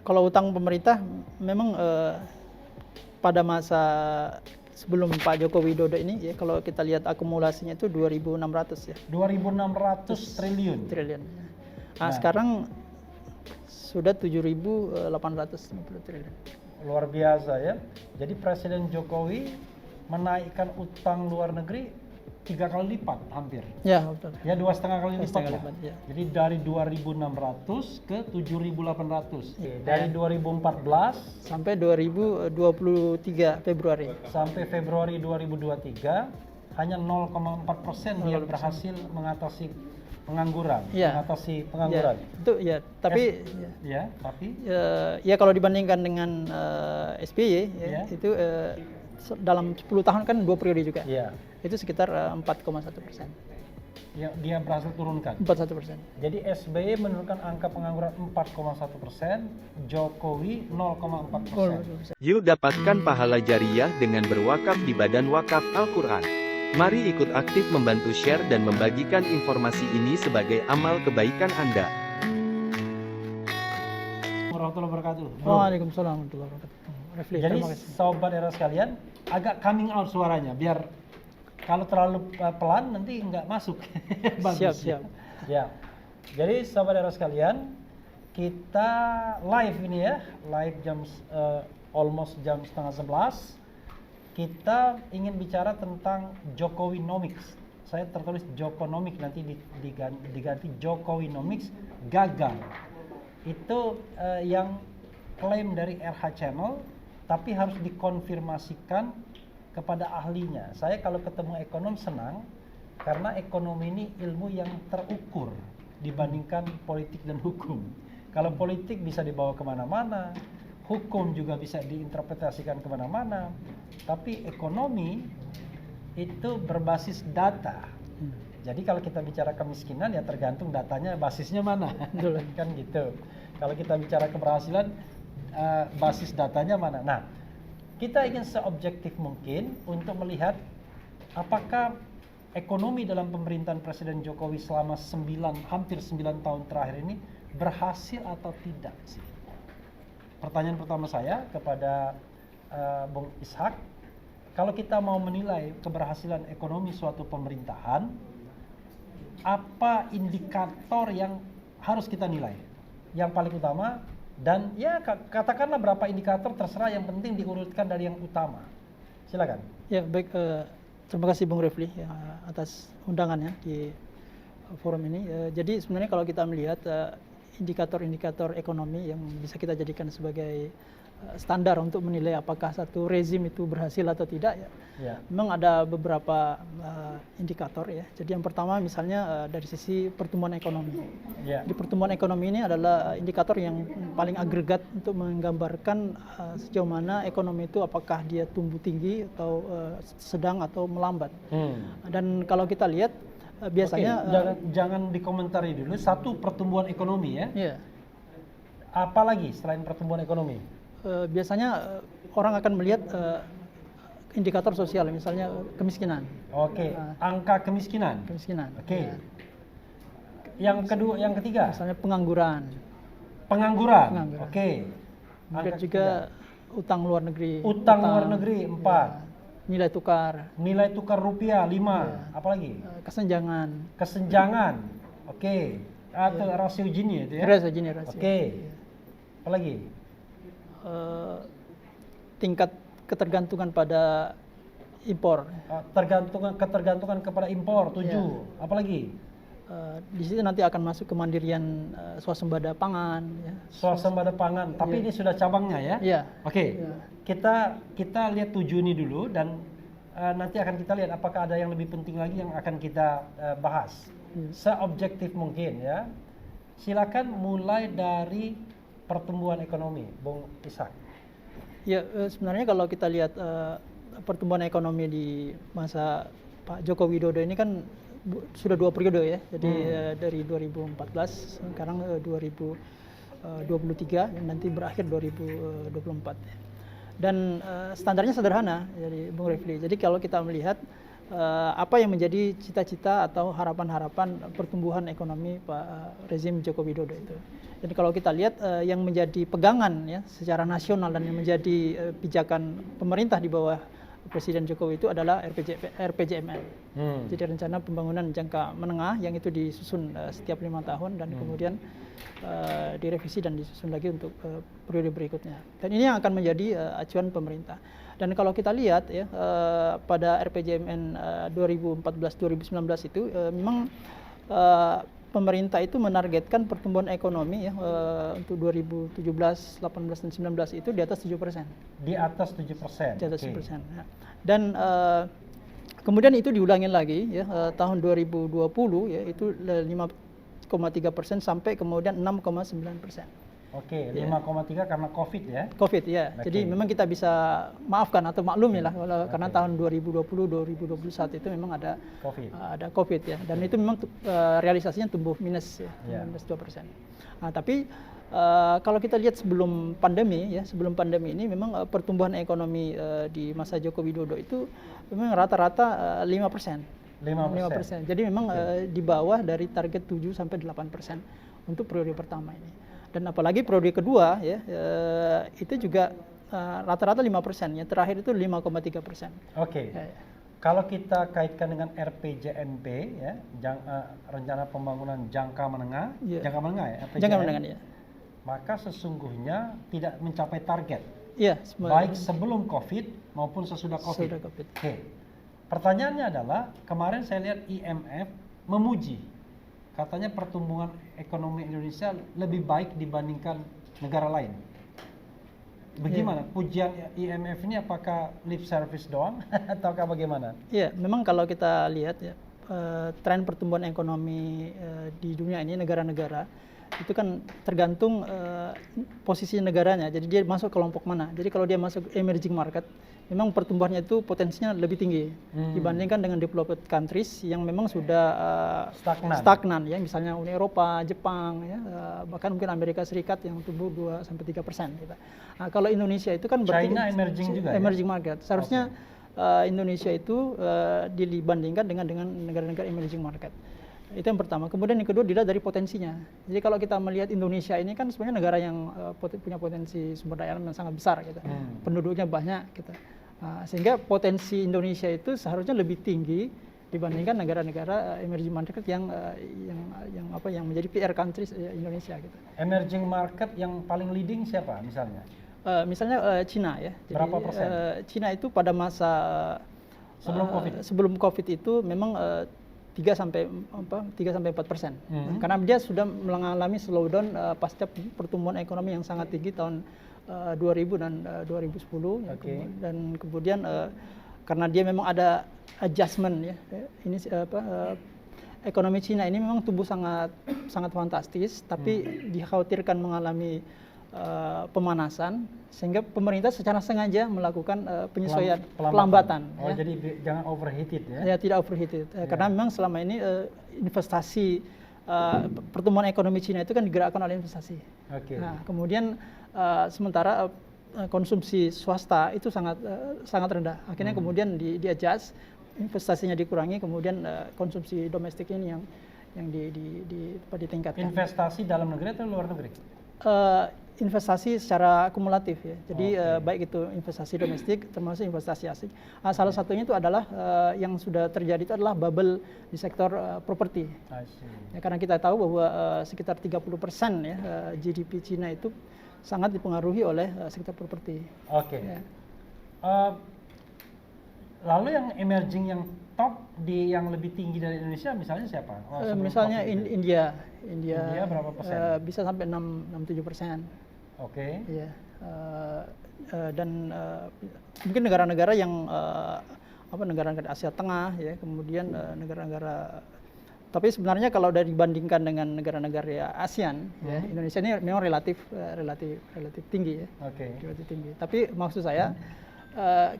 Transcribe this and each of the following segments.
kalau utang pemerintah memang pada masa sebelum Pak Joko Widodo ini ya, kalau kita lihat akumulasinya itu 2.600 ya. 2.600 triliun. Nah, sekarang sudah 7.850 triliun. Luar biasa ya. Jadi Presiden Jokowi menaikkan utang luar negeri 3 kali lipat hampir. Ya, betul. Ya 2,5 kali lipat lah. Ya. Jadi dari 2.600 ke 7.800. Ya. Dari 2014 sampai 2023 Februari. Sampai Februari 2023 hanya 0,4% dia berhasil mengatasi pengangguran, mengatasi pengangguran. Ya, itu ya, tapi ya kalau dibandingkan dengan SBY ya, itu dalam 10 tahun kan 2 periode juga. Ya. Itu sekitar 4,1%. Ya, dia berhasil turunkan. 41%. Jadi SBY menurunkan angka pengangguran 4,1%, Jokowi 0,4%. Yuk dapatkan pahala jariah dengan berwakaf di Badan Wakaf Al-Quran. Mari ikut aktif membantu share dan membagikan informasi ini sebagai amal kebaikan Anda. Warahmatullahi wabarakatuh. Waalaikumsalam warahmatullahi wabarakatuh. Jadi sobat era sekalian, agak coming out suaranya biar kalau terlalu pelan nanti nggak masuk. Bagus. Siap. Ya. Jadi sobat era sekalian, kita live ini ya, live jam almost jam setengah 11. Kita ingin bicara tentang Jokowinomics. Saya tertulis Jokonomics, nanti diganti Jokowinomics gagal. Itu yang klaim dari RH Channel, tapi harus dikonfirmasikan kepada ahlinya. Saya kalau ketemu ekonom senang, karena ekonomi ini ilmu yang terukur dibandingkan politik dan hukum. Kalau politik bisa dibawa kemana-mana, hukum juga bisa diinterpretasikan kemana-mana, tapi ekonomi itu berbasis data. Jadi kalau kita bicara kemiskinan ya tergantung datanya basisnya mana, kan gitu. Kalau kita bicara keberhasilan, basis datanya mana. Nah, kita ingin seobjektif mungkin untuk melihat apakah ekonomi dalam pemerintahan Presiden Jokowi selama hampir 9 tahun terakhir ini berhasil atau tidak sih. Pertanyaan pertama saya kepada Bung Ishak, kalau kita mau menilai keberhasilan ekonomi suatu pemerintahan, apa indikator yang harus kita nilai? Yang paling utama, dan ya katakanlah berapa indikator terserah, yang penting diurutkan dari yang utama. Silakan. Ya baik, terima kasih Bung Refli ya, atas undangannya di forum ini. Jadi sebenarnya kalau kita melihat indikator-indikator ekonomi yang bisa kita jadikan sebagai standar untuk menilai apakah satu rezim itu berhasil atau tidak ya. Memang ada beberapa indikator ya. Jadi yang pertama misalnya dari sisi pertumbuhan ekonomi. Di pertumbuhan ekonomi ini adalah indikator yang paling agregat untuk menggambarkan sejauh mana ekonomi itu apakah dia tumbuh tinggi atau sedang atau melambat. Dan kalau kita lihat biasanya jangan dikomentari dulu, satu pertumbuhan ekonomi ya. Apalagi selain pertumbuhan ekonomi? Biasanya orang akan melihat indikator sosial, misalnya kemiskinan. Angka kemiskinan. Yang kedua, yang ketiga? Misalnya pengangguran. Pengangguran. Kemudian juga utang luar negeri. Utang luar negeri 4. Nilai tukar. Nilai tukar rupiah 5. Apalagi? Kesenjangan. Atau rasio Gini itu ya? Rasio Gini. Apalagi? Tingkat ketergantungan pada impor. Ketergantungan kepada impor 7. Apalagi? Di situ nanti akan masuk kemandirian swasembada pangan. Swasembada pangan, tapi ini sudah cabangnya ya? Kita lihat 7 ini dulu, dan nanti akan kita lihat apakah ada yang lebih penting lagi yang akan kita bahas. Seobjektif mungkin ya. Silakan mulai dari pertumbuhan ekonomi, Bung Ishak. Ya, sebenarnya kalau kita lihat pertumbuhan ekonomi di masa Pak Joko Widodo ini kan sudah 2 periode ya. Jadi dari 2014 sekarang 2023 dan nanti berakhir 2024. Dan standarnya sederhana, jadi Bung Refli. Jadi kalau kita melihat apa yang menjadi cita-cita atau harapan-harapan pertumbuhan ekonomi rezim Joko Widodo itu. Jadi kalau kita lihat yang menjadi pegangan ya secara nasional dan yang menjadi pijakan pemerintah di bawah Presiden Jokowi itu adalah RPJMN. Jadi rencana pembangunan jangka menengah yang itu disusun setiap 5 tahun dan kemudian direvisi dan disusun lagi untuk periode berikutnya. Dan ini yang akan menjadi acuan pemerintah. Dan kalau kita lihat ya pada RPJMN 2014-2019 itu memang pemerintah itu menargetkan pertumbuhan ekonomi ya untuk 2017, 18 dan 19 itu di atas 7%. Di atas 7%. Di atas 7%. Ya. Dan kemudian itu diulangin lagi ya tahun 2020 ya itu 5,3% sampai kemudian 6,9%. Oke, 5,3 karena COVID ya? COVID ya, jadi memang kita bisa maafkan atau maklumi lah karena tahun 2020-2021 itu memang ada COVID ya, dan itu memang realisasinya tumbuh minus ya, minus 2%. Nah, tapi kalau kita lihat sebelum pandemi ini memang pertumbuhan ekonomi di masa Joko Widodo itu memang rata-rata 5%. 5%. Jadi memang di bawah dari target 7-8% untuk periode pertama ini. Dan apalagi periode kedua ya itu juga rata-rata 5%, ya terakhir itu 5,3%. Oke. Kalau kita kaitkan dengan RPJMP ya, rencana pembangunan jangka menengah ya, RPJM, jangka menengah ya. Maka sesungguhnya tidak mencapai target. Iya, baik sebelum COVID maupun sesudah COVID. Oke. Pertanyaannya adalah kemarin saya lihat IMF memuji, katanya pertumbuhan ekonomi Indonesia lebih baik dibandingkan negara lain. Bagaimana? Pujian IMF ini apakah lip service doang ataukah bagaimana? Iya, memang kalau kita lihat ya tren pertumbuhan ekonomi di dunia ini negara-negara itu kan tergantung posisi negaranya. Jadi dia masuk kelompok mana. Jadi kalau dia masuk emerging market, memang pertumbuhannya itu potensinya lebih tinggi dibandingkan dengan developed countries yang memang sudah stagnan ya, misalnya Uni Eropa, Jepang ya, bahkan mungkin Amerika Serikat yang tumbuh 2-3% gitu. Nah, kalau Indonesia itu kan berarti China emerging juga emerging market. Seharusnya Indonesia itu dibandingkan dengan negara-negara emerging market. Itu yang pertama. Kemudian yang kedua dilihat dari potensinya. Jadi kalau kita melihat Indonesia ini kan sebenarnya negara yang punya potensi sumber daya alam yang sangat besar gitu. Penduduknya banyak gitu. Sehingga potensi Indonesia itu seharusnya lebih tinggi dibandingkan negara-negara emerging market yang menjadi PR countries Indonesia gitu. Emerging market yang paling leading siapa misalnya? Misalnya Cina ya. Jadi, berapa persen? Cina itu pada masa sebelum COVID itu memang 3-4%. Karena dia sudah mengalami slowdown pasca pertumbuhan ekonomi yang sangat tinggi tahun 2000 dan 2010 ya, dan kemudian karena dia memang ada adjustment ya. Ini ekonomi Cina ini memang tumbuh sangat fantastis, tapi dikhawatirkan mengalami pemanasan sehingga pemerintah secara sengaja melakukan penyesuaian pelambatan. Oh, ya. Jadi jangan overheated ya? Ya, tidak overheated. Karena memang selama ini investasi pertumbuhan ekonomi Cina itu kan digerakkan oleh investasi. Nah, kemudian sementara konsumsi swasta itu sangat rendah. Akhirnya kemudian di-adjust, investasinya dikurangi, kemudian konsumsi domestik ini yang ditingkatkan. Investasi dalam negeri atau luar negeri? Investasi secara kumulatif ya. Jadi baik itu investasi domestik termasuk investasi asing. Salah satunya itu adalah yang sudah terjadi itu adalah bubble di sektor properti. Ya, karena kita tahu bahwa sekitar 30% ya GDP Cina itu sangat dipengaruhi oleh sektor properti. Ya. Lalu yang emerging yang top yang lebih tinggi dari Indonesia misalnya siapa? Misalnya India berapa persen? Bisa sampai 6-7%. Ya. Dan mungkin negara-negara yang negara-negara Asia Tengah ya, kemudian negara-negara. Tapi sebenarnya kalau dibandingkan dengan negara-negara ASEAN, ya, Indonesia ini memang relatif tinggi ya. Relatif tinggi. Tapi maksud saya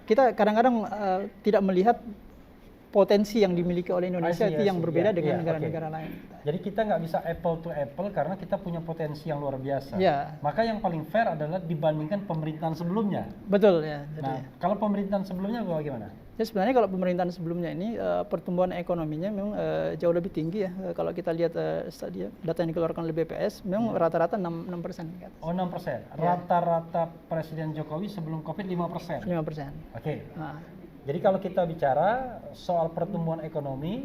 kita kadang-kadang tidak melihat potensi yang dimiliki oleh Indonesia itu yang berbeda dengan negara-negara lain. Jadi kita nggak bisa apple to apple karena kita punya potensi yang luar biasa. Ya. Maka yang paling fair adalah dibandingkan pemerintahan sebelumnya. Betul ya. Nah, kalau pemerintahan sebelumnya bagaimana? Ya sebenarnya kalau pemerintahan sebelumnya ini pertumbuhan ekonominya memang jauh lebih tinggi ya. Kalau kita lihat data yang dikeluarkan oleh BPS, memang rata-rata 6% ke atas. Oh 6%. Rata-rata Presiden Jokowi sebelum COVID 5%. 5%. Oke. Nah, Jadi kalau kita bicara soal pertumbuhan ekonomi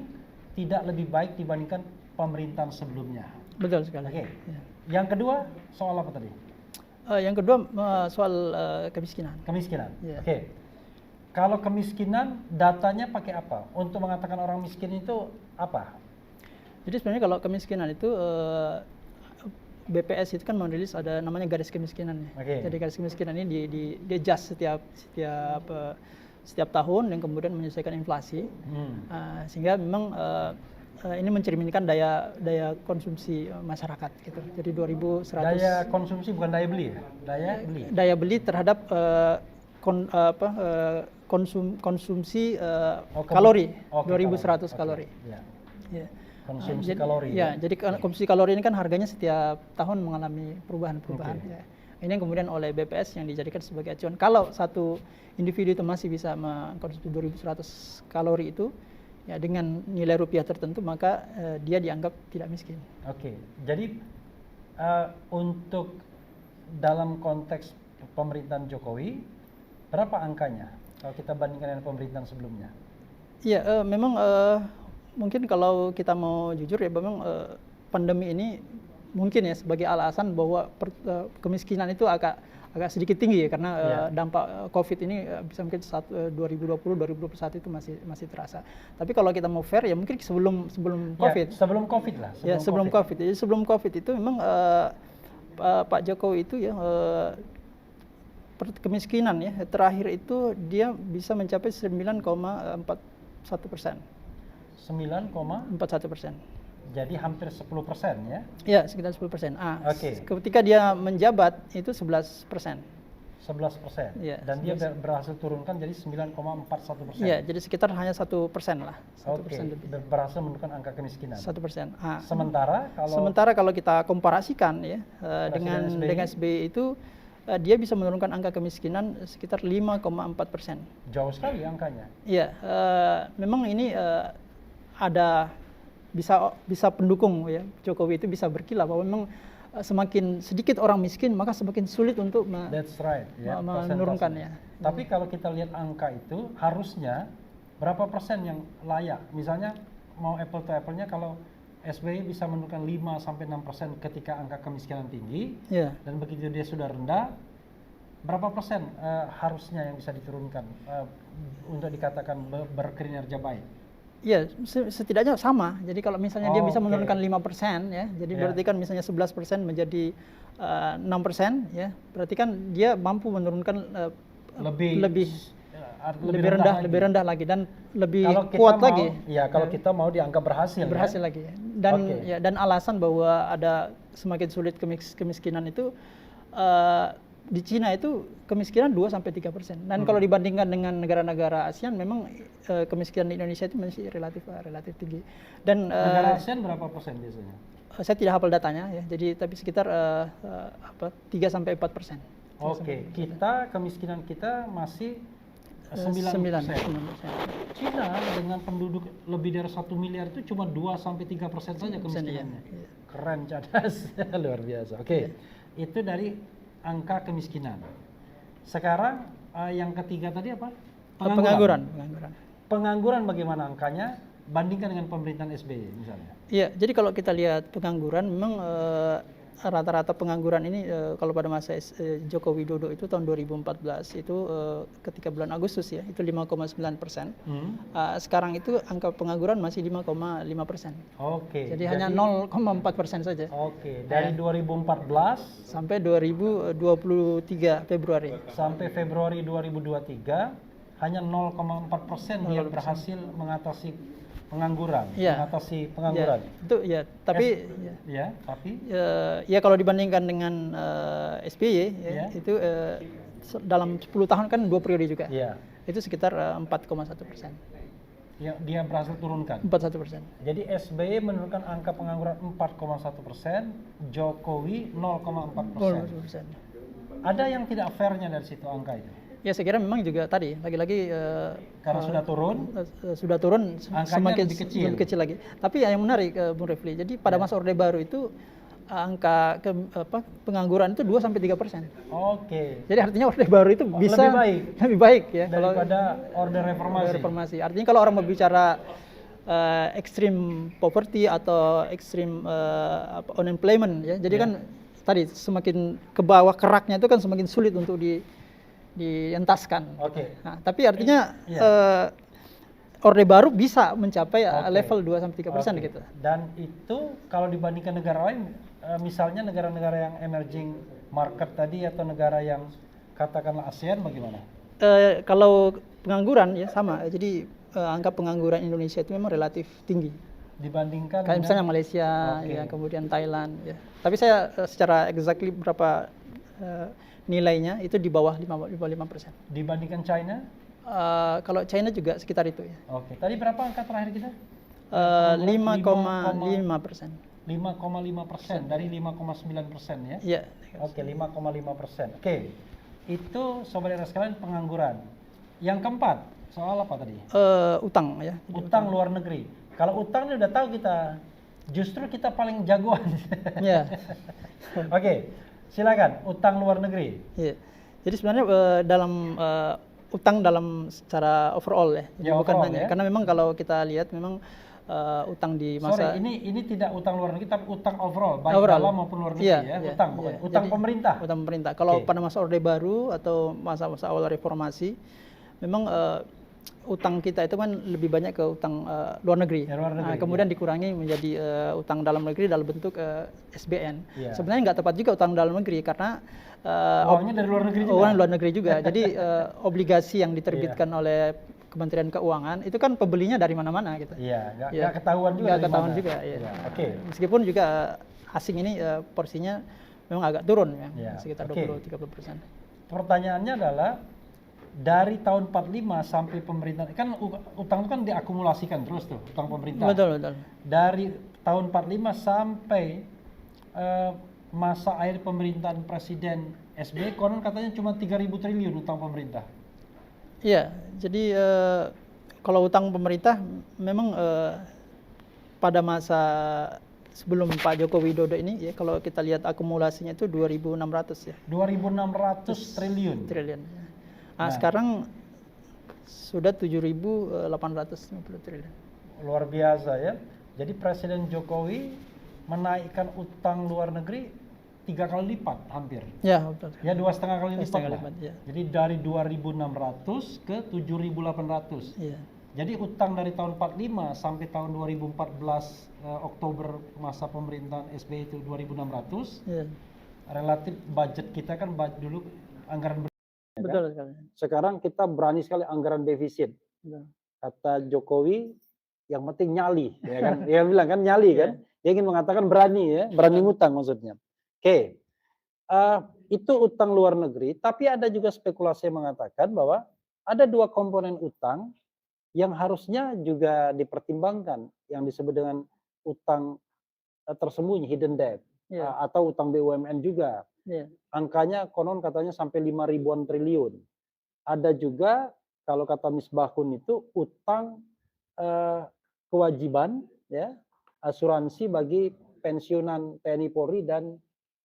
tidak lebih baik dibandingkan pemerintahan sebelumnya. betul sekali. Oke. Ya. Yang kedua soal apa tadi? Yang kedua soal kemiskinan. Kemiskinan. Ya. Oke. Kalau kemiskinan datanya pakai apa? Untuk mengatakan orang miskin itu apa? Jadi sebenarnya kalau kemiskinan itu BPS itu kan merilis ada namanya garis kemiskinan ya. Oke. Jadi garis kemiskinan ini di adjust setiap tahun dan kemudian menyesuaikan inflasi. Sehingga memang ini mencerminkan daya konsumsi masyarakat gitu. Jadi 2.100 Daya konsumsi bukan daya beli ya? daya beli terhadap konsumsi kalori, 2.100 kalori. Ya. Ya. Konsumsi Jadi- kalori. Ya, jadi konsumsi kalori ini kan harganya setiap tahun mengalami perubahan-perubahan. Oke. Ya. Ini yang kemudian oleh BPS yang dijadikan sebagai acuan. Kalau satu individu itu masih bisa mengkonsumsi 2.100 kalori itu, ya dengan nilai rupiah tertentu, maka dia dianggap tidak miskin. Oke. Jadi untuk dalam konteks pemerintahan Jokowi, berapa angkanya kalau kita bandingkan dengan pemerintahan sebelumnya? Iya, memang mungkin kalau kita mau jujur ya, memang pandemi ini mungkin ya sebagai alasan bahwa kemiskinan itu agak sedikit tinggi ya karena dampak COVID ini bisa mungkin 2020-2021 itu masih terasa. Tapi kalau kita mau fair ya mungkin sebelum COVID. Ya, sebelum COVID lah. Sebelum COVID. Jadi sebelum COVID itu memang Pak Jokowi itu ya kemiskinan ya terakhir itu dia bisa mencapai 9,41%. 9,41%. Jadi hampir 10% ya? Ya, sekitar 10%. Oke. Ketika dia menjabat itu 11%. 11%. Ya, Dan dia berhasil turunkan jadi 9,41%. Iya, jadi sekitar hanya 1% lah. 1% Oke, lebih. berhasil menurunkan angka kemiskinan. 1%. Sementara Kalau kita komparasikan ya dengan SBY itu dia bisa menurunkan angka kemiskinan sekitar 5,4%. jauh sekali angkanya. Iya, memang ini ada bisa pendukung ya Jokowi itu bisa berkilah bahwa memang semakin sedikit orang miskin maka semakin sulit untuk That's right, ya, menurunkannya. Tapi kalau kita lihat angka itu harusnya berapa persen yang layak? Misalnya mau apple to apple-nya kalau SBY bisa menurunkan 5-6% ketika angka kemiskinan tinggi, dan begitu dia sudah rendah, berapa persen harusnya yang bisa diturunkan untuk dikatakan berkinerja baik? Ya, setidaknya sama. Jadi kalau misalnya dia bisa menurunkan 5%, ya, jadi berarti kan misalnya 11% menjadi 6%, ya, berarti kan dia mampu menurunkan lebih rendah lagi dan lebih kuat lagi. Ya, kalau kita mau dianggap berhasil lagi. Dan dan alasan bahwa ada semakin sulit kemiskinan itu di Cina itu kemiskinan 2-3%. Dan kalau dibandingkan dengan negara-negara ASEAN memang kemiskinan di Indonesia itu masih relatif tinggi. Dan negara ASEAN berapa persen biasanya? Saya tidak hafal datanya ya. Jadi tapi sekitar 3-4%. Oke, kemiskinan kita masih 9%. Cina dengan penduduk lebih dari 1 miliar itu cuma 2-3% saja kemiskinannya. Iya. Keren, cadas, luar biasa. Oke, itu dari angka kemiskinan. Sekarang yang ketiga tadi apa? Pengangguran. Pengangguran bagaimana angkanya? Bandingkan dengan pemerintahan SBY misalnya. Iya, jadi kalau kita lihat pengangguran memang rata-rata pengangguran ini kalau pada masa Joko Widodo itu tahun 2014 itu ketika bulan Agustus ya itu 5,9%. Sekarang itu angka pengangguran masih 5,5%. Oke. Jadi hanya 0,4% saja. Oke. Dari 2014 sampai 2023 Februari. Sampai Februari 2023 hanya 0,4% dia berhasil mengatasi pengangguran, mengatasi pengangguran. Ya, itu ya, tapi ya kalau dibandingkan dengan SBY itu dalam 10 tahun kan 2 periode juga. Itu sekitar 4,1%. Ya, dia berhasil turunkan. 41%. Jadi SBY menurunkan angka pengangguran 4,1%, Jokowi 0,4%. Ada yang tidak fairnya dari situ angka itu? Ya saya kira memang juga tadi lagi-lagi Karena sudah turun, sudah turun angkanya semakin lebih kecil. lagi. Tapi yang menarik Bung Refli, jadi pada Ya. masa Orde Baru itu angka pengangguran itu 2-3%. Oke. Jadi artinya Orde Baru itu bisa lebih baik ya daripada Orde Reformasi. Reformasi. Artinya kalau orang berbicara extreme poverty atau extreme unemployment ya. Jadi kan tadi semakin ke bawah keraknya itu kan semakin sulit untuk dientaskan. Oke. Nah, tapi artinya Orde Baru bisa mencapai level 2-3% gitu. Dan itu kalau dibandingkan negara lain, misalnya negara-negara yang emerging market tadi atau negara yang katakanlah ASEAN bagaimana? Kalau pengangguran ya sama. Jadi angka pengangguran Indonesia itu memang relatif tinggi. Dibandingkan kayak misalnya Malaysia, ya, kemudian Thailand. Ya. Tapi saya secara exactly berapa nilainya itu di bawah 5%. Dibandingkan China? Kalau China juga sekitar itu ya. Oke. Tadi berapa angka terakhir kita? 5,5%. 5,5% dari 5,9% ya? Iya. Oke, 5,5%. Oke. Itu sobat era sekalian pengangguran. Yang keempat, soal apa tadi? Utang ya. Utang luar negeri. Kalau utang ini udah tahu kita, justru kita paling jagoan. Iya. Oke, silakan utang luar negeri. Iya. Jadi sebenarnya dalam utang dalam secara overall ya. Jadi bukan overall, hanya ya. karena memang kalau kita lihat memang utang di masa ini tidak utang luar negeri tapi utang overall, baik overall. dalam maupun luar negeri ya. Utang pokoknya. Utang Jadi, pemerintah. Utang pemerintah. Kalau pada masa Orde Baru atau masa-masa awal reformasi memang utang kita itu kan lebih banyak ke utang luar negeri. Ya, luar negeri. Kemudian dikurangi menjadi utang dalam negeri dalam bentuk SBN. Ya. Sebenarnya nggak tepat juga utang dalam negeri karena uangnya dari luar negeri juga. Uang luar negeri juga. Jadi obligasi yang diterbitkan oleh Kementerian Keuangan itu kan pembelinya dari mana-mana gitu. Iya, nggak ketahuan juga. Nggak ketahuan juga. Ya. Oke. Meskipun juga asing ini porsinya memang agak turun ya, sekitar 20-30%. Pertanyaannya adalah dari tahun 45 sampai pemerintah kan utang itu kan diakumulasikan terus tuh utang pemerintah. Betul. Dari tahun 45 sampai masa akhir pemerintahan Presiden SBY konon katanya cuma 3.000 triliun utang pemerintah. Iya, jadi kalau utang pemerintah memang pada masa sebelum Pak Joko Widodo ini ya kalau kita lihat akumulasinya itu 2.600 ya. 2.600 triliun. Nah, sekarang sudah 7.850 triliun. Luar biasa ya. Jadi Presiden Jokowi menaikkan utang luar negeri 3 kali lipat hampir. Ya, betul. Ya 2,5 kali lipat lah. Ya. Jadi dari 2.600 ke 7.800. Iya. Jadi utang dari tahun 45 sampai tahun 2014 Oktober masa pemerintahan SBY itu 2.600. Iya. Relatif budget kita kan dulu anggaran betul sekali. Sekarang kita berani sekali anggaran defisit. Betul. Kata Jokowi yang penting nyali, ya kan? Dia bilang kan nyali kan? Dia ingin mengatakan berani ya, berani ngutang maksudnya. Oke. Itu utang luar negeri, tapi ada juga spekulasi yang mengatakan bahwa ada dua komponen utang yang harusnya juga dipertimbangkan yang disebut dengan utang tersembunyi hidden debt atau utang BUMN juga. Angkanya konon katanya sampai 5 ribuan triliun. Ada juga kalau kata Misbahun itu utang kewajiban ya asuransi bagi pensiunan TNI Polri dan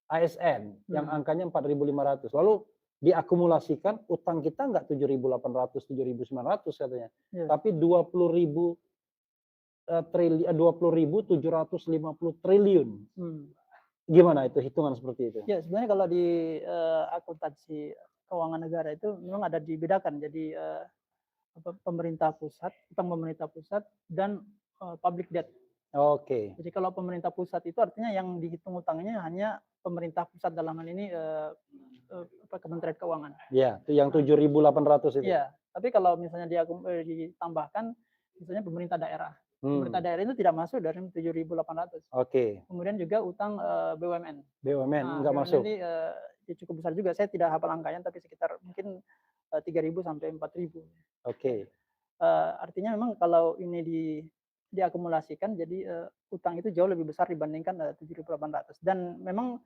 ASN yang angkanya 4.500. Lalu diakumulasikan utang kita enggak 7.800, 7.900 katanya. Tapi 20.750 triliun. Gimana itu hitungan seperti itu? Ya, sebenarnya kalau di akuntansi keuangan negara itu memang ada dibedakan. Jadi pemerintah pusat, utang pemerintah pusat dan public debt. Oke. Jadi kalau pemerintah pusat itu artinya yang dihitung utangnya hanya pemerintah pusat dalam hal ini Kementerian Keuangan. Iya, itu yang 7.800 itu. Iya, tapi kalau misalnya ditambahkan misalnya pemerintah daerah. Pemerintah daerah itu tidak masuk dari 7.800. Oke. Kemudian juga utang BUMN. BUMN enggak masuk. Ini cukup besar juga. Saya tidak hafal angkanya tapi sekitar mungkin 3.000 sampai 4.000. Oke. Artinya memang kalau ini diakumulasikan jadi utang itu jauh lebih besar dibandingkan 7.800 dan memang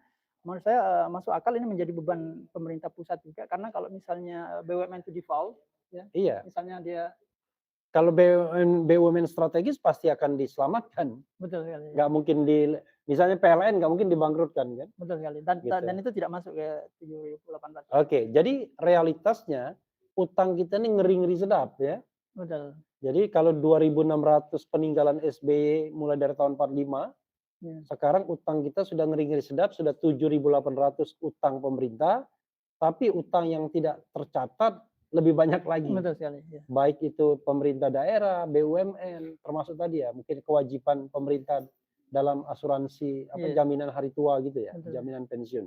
menurut saya masuk akal ini menjadi beban pemerintah pusat juga, karena kalau misalnya BUMN itu default, ya, Iya, misalnya dia kalau BUMN strategis pasti akan diselamatkan. betul sekali, Nggak mungkin misalnya PLN nggak mungkin dibangkrutkan kan? betul sekali, dan Gitu. dan itu tidak masuk ke 7.800. Oke, jadi realitasnya utang kita ini ngeri-ngeri sedap ya. Betul. Jadi kalau 2.600 peninggalan SBY mulai dari tahun 45, Ya. sekarang utang kita sudah ngeri-ngeri sedap, sudah 7.800 utang pemerintah, tapi utang yang tidak tercatat lebih banyak lagi. Betul sekali. Ya. Baik itu pemerintah daerah, BUMN, termasuk tadi ya, mungkin kewajiban pemerintah dalam asuransi Iya. jaminan hari tua gitu ya, Betul. jaminan pensiun.